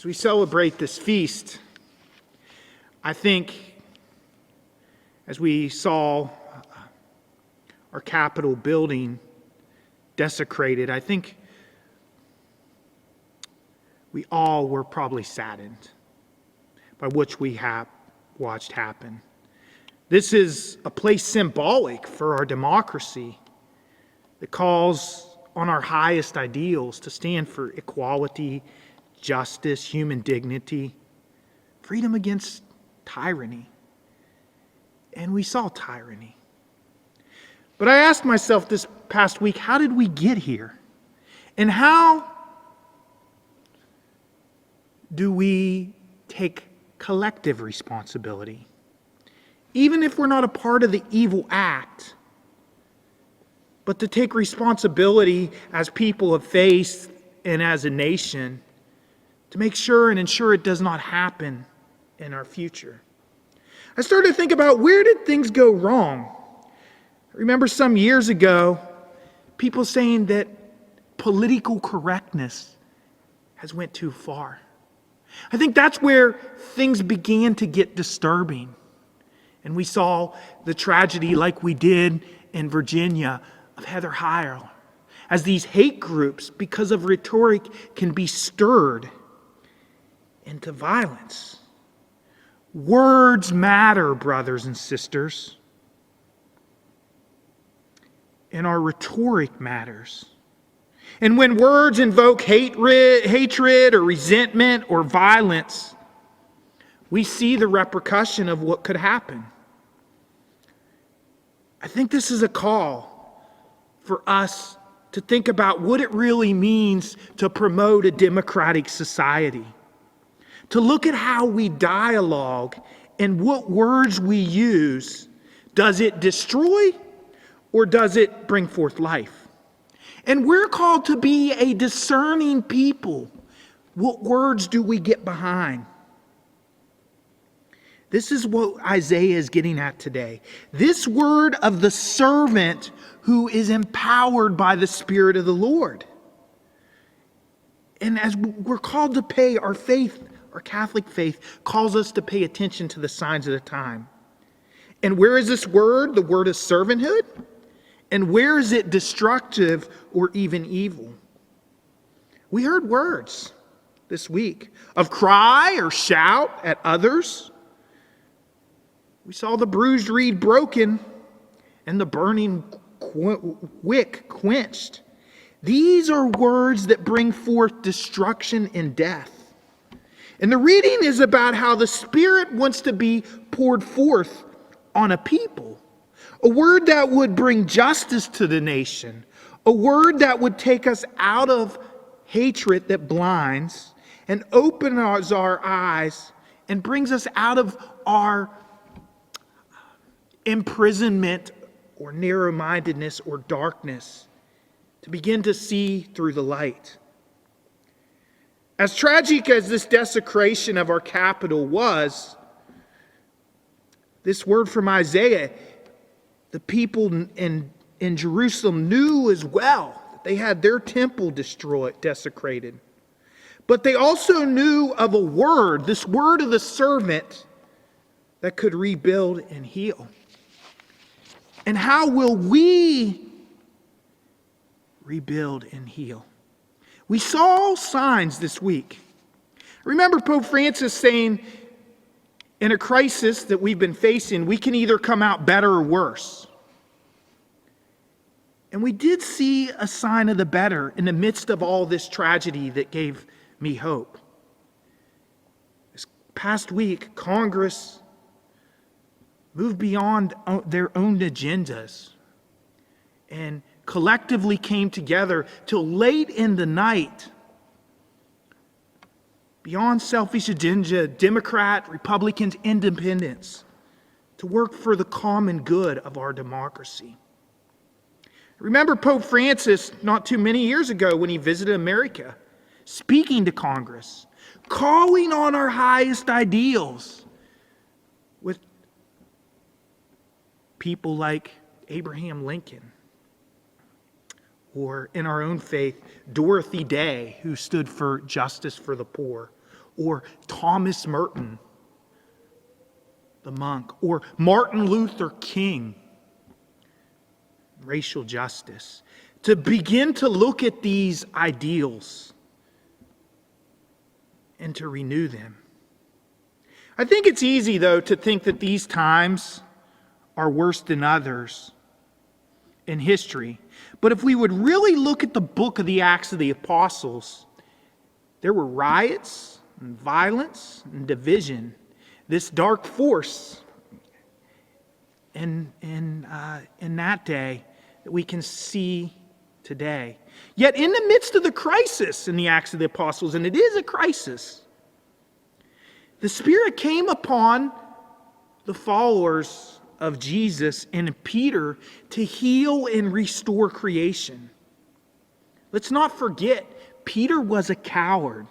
we celebrate this feast, I think as we saw our Capitol building desecrated, I think we all were probably saddened by what we have watched happen. This is a place symbolic for our democracy that calls on our highest ideals to stand for equality, justice, human dignity, freedom against tyranny. And we saw tyranny. But I asked myself this past week, how did we get here? And how do we take collective responsibility? Even if we're not a part of the evil act, but to take responsibility as people of faith and as a nation to make sure and ensure it does not happen in our future. I started to think about, where did things go wrong? I remember some years ago, people saying that political correctness has went too far. I think that's where things began to get disturbing. And we saw the tragedy like we did in Virginia of Heather Heyer, as these hate groups, because of rhetoric, can be stirred into violence. Words matter, brothers and sisters. And our rhetoric matters. And when words invoke hatred or resentment or violence, we see the repercussion of what could happen. I think this is a call for us to think about what it really means to promote a democratic society. To look at how we dialogue and what words we use. Does it destroy or does it bring forth life? And we're called to be a discerning people. What words do we get behind? This is what Isaiah is getting at today. This word of the servant who is empowered by the Spirit of the Lord. And as we're called to pay our faith, our Catholic faith calls us to pay attention to the signs of the time. And where is this word? The word of servanthood? And where is it destructive or even evil? We heard words this week of cry or shout at others. We saw the bruised reed broken and the burning wick quenched. These are words that bring forth destruction and death. And the reading is about how the Spirit wants to be poured forth on a people. A word that would bring justice to the nation. A word that would take us out of hatred that blinds and opens our eyes and brings us out of our imprisonment or narrow-mindedness or darkness to begin to see through the light. As tragic as this desecration of our capital was, this word from Isaiah, the people in Jerusalem knew as well that they had their temple desecrated. But they also knew of a word, this word of the servant, that could rebuild and heal. And how will we rebuild and heal? We saw signs this week. Remember Pope Francis saying, in a crisis that we've been facing, we can either come out better or worse. And we did see a sign of the better in the midst of all this tragedy that gave me hope. This past week, Congress moved beyond their own agendas and collectively came together till late in the night, beyond selfish agenda, Democrat, Republicans, independents, to work for the common good of our democracy. Remember Pope Francis not too many years ago when he visited America, speaking to Congress, calling on our highest ideals with people like Abraham Lincoln, or in our own faith, Dorothy Day, who stood for justice for the poor, or Thomas Merton, the monk, or Martin Luther King, racial justice, to begin to look at these ideals and to renew them. I think it's easy, though, to think that these times are worse than others in history. But if we would really look at the book of the Acts of the Apostles, there were riots and violence and division, this dark force in that day that we can see today. Yet in the midst of the crisis in the Acts of the Apostles, and it is a crisis, the Spirit came upon the followers of Jesus and Peter to heal and restore creation. Let's not forget, Peter was a coward.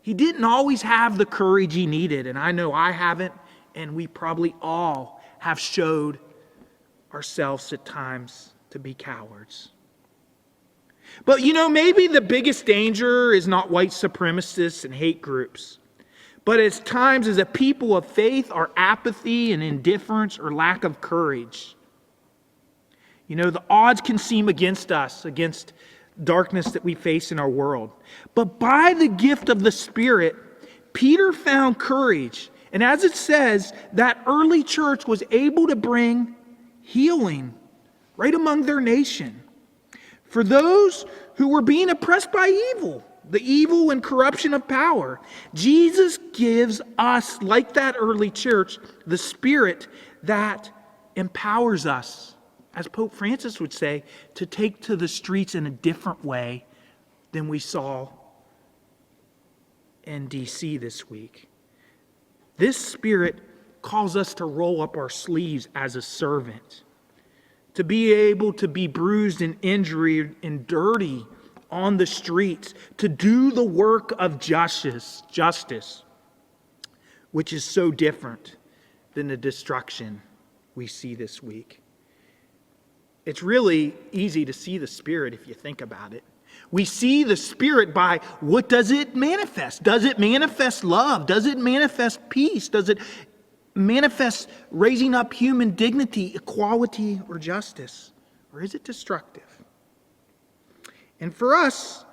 He didn't always have the courage he needed, and I know I haven't, and we probably all have showed ourselves at times to be cowards. But maybe the biggest danger is not white supremacists and hate groups. But at times, as a people of faith, our apathy and indifference or lack of courage. The odds can seem against us, against darkness that we face in our world. But by the gift of the Spirit, Peter found courage. And as it says, that early church was able to bring healing right among their nation. For those who were being oppressed by evil, the evil and corruption of power, Jesus gives us, like that early church, the Spirit that empowers us, as Pope Francis would say, to take to the streets in a different way than we saw in D.C. this week. This Spirit calls us to roll up our sleeves as a servant, to be able to be bruised and injured and dirty on the streets, to do the work of justice, which is so different than the destruction we see this week. It's really easy to see the Spirit if you think about it. We see the Spirit by what does it manifest? Does it manifest love? Does it manifest peace? Does it manifest raising up human dignity, equality, or justice? Or is it destructive? And for us,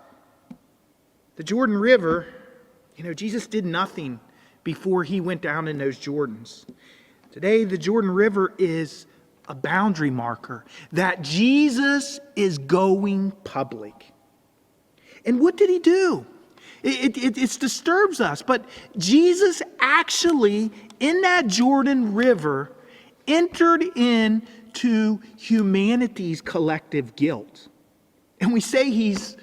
the Jordan River, Jesus did nothing before he went down in those Jordans. Today, the Jordan River is a boundary marker that Jesus is going public. And what did he do? It disturbs us, but Jesus actually, in that Jordan River, entered into humanity's collective guilt. And we say he's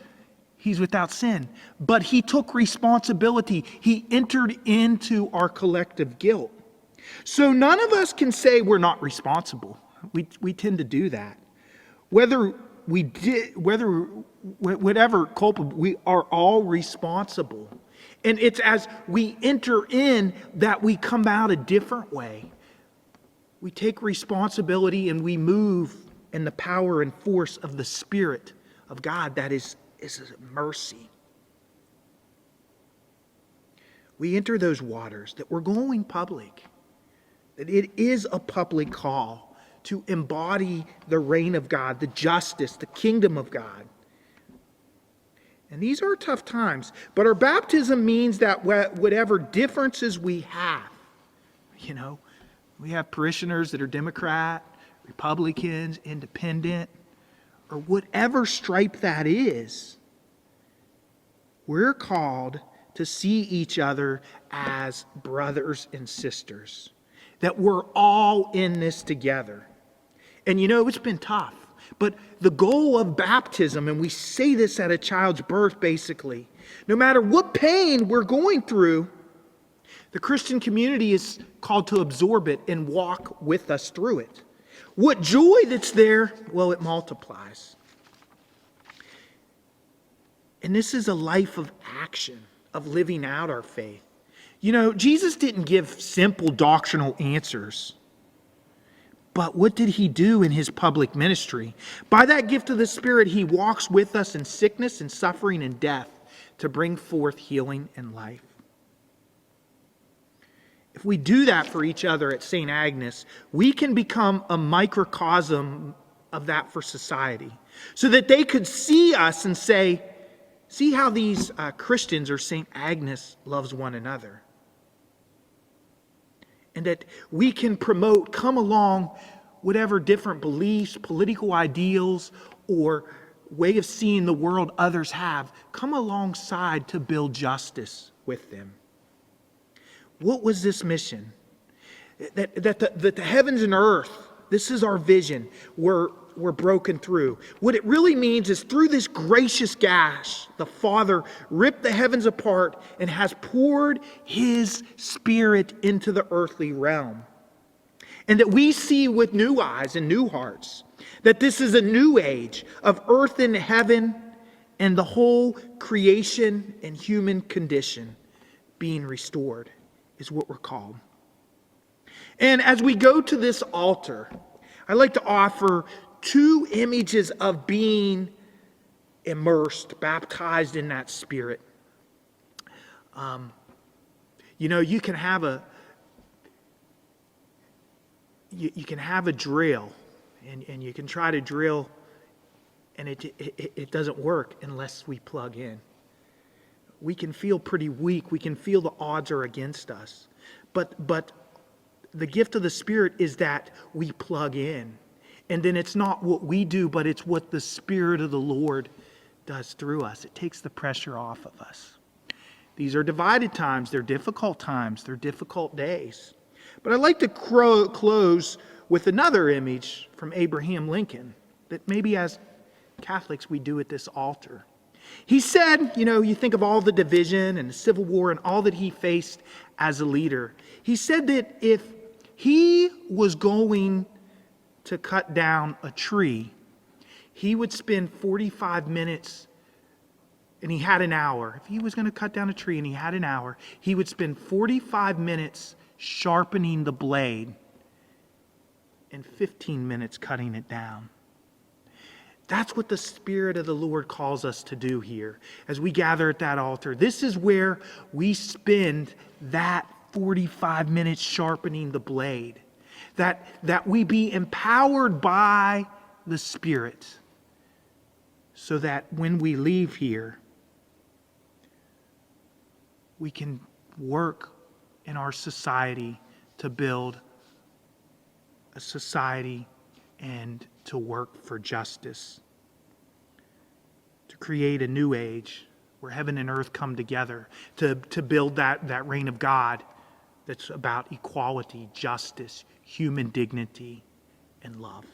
without sin, but he took responsibility. He entered into our collective guilt. So none of us can say we're not responsible. We tend to do that. Whatever culpable, we are all responsible. And it's as we enter in that we come out a different way. We take responsibility and we move in the power and force of the Spirit of God that is mercy. We enter those waters, that we're going public, that it is a public call to embody the reign of God, the justice, the kingdom of God. And these are tough times, but our baptism means that whatever differences we have, we have parishioners that are Democrat, Republicans, independent, or whatever stripe that is, we're called to see each other as brothers and sisters, that we're all in this together. And it's been tough, but the goal of baptism, and we say this at a child's birth basically, no matter what pain we're going through, the Christian community is called to absorb it and walk with us through it. What joy that's there, well, it multiplies. And this is a life of action, of living out our faith. Jesus didn't give simple doctrinal answers. But what did he do in his public ministry? By that gift of the Spirit, he walks with us in sickness and suffering and death to bring forth healing and life. if we do that for each other at St. Agnes, we can become a microcosm of that for society. So that they could see us and say, see how these Christians or St. Agnes loves one another. And that we can promote, come along, whatever different beliefs, political ideals, or way of seeing the world others have, come alongside to build justice with them. What was this mission? That the heavens and earth, this is our vision, were broken through. What it really means is through this gracious gash, the Father ripped the heavens apart and has poured His Spirit into the earthly realm. And that we see with new eyes and new hearts that this is a new age of earth and heaven and the whole creation and human condition being restored is what we're called. And as we go to this altar, I'd like to offer two images of being immersed, baptized in that Spirit. You can have a drill, and you can try to drill, and it doesn't work unless we plug in. We can feel pretty weak. We can feel the odds are against us. But the gift of the Spirit is that we plug in. And then it's not what we do, but it's what the Spirit of the Lord does through us. It takes the pressure off of us. These are divided times. They're difficult times. They're difficult days. But I'd like to close with another image from Abraham Lincoln that maybe as Catholics we do at this altar. He said, you think of all the division and the Civil War and all that he faced as a leader. He said that if he was going to cut down a tree, he would spend 45 minutes, and he had an hour. If he was going to cut down a tree and he had an hour, he would spend 45 minutes sharpening the blade and 15 minutes cutting it down. That's what the Spirit of the Lord calls us to do here as we gather at that altar. This is where we spend that 45 minutes sharpening the blade. That we be empowered by the Spirit so that when we leave here, we can work in our society to build a society and to work for justice, to create a new age where heaven and earth come together, to build that reign of God that's about equality, justice, human dignity, and love.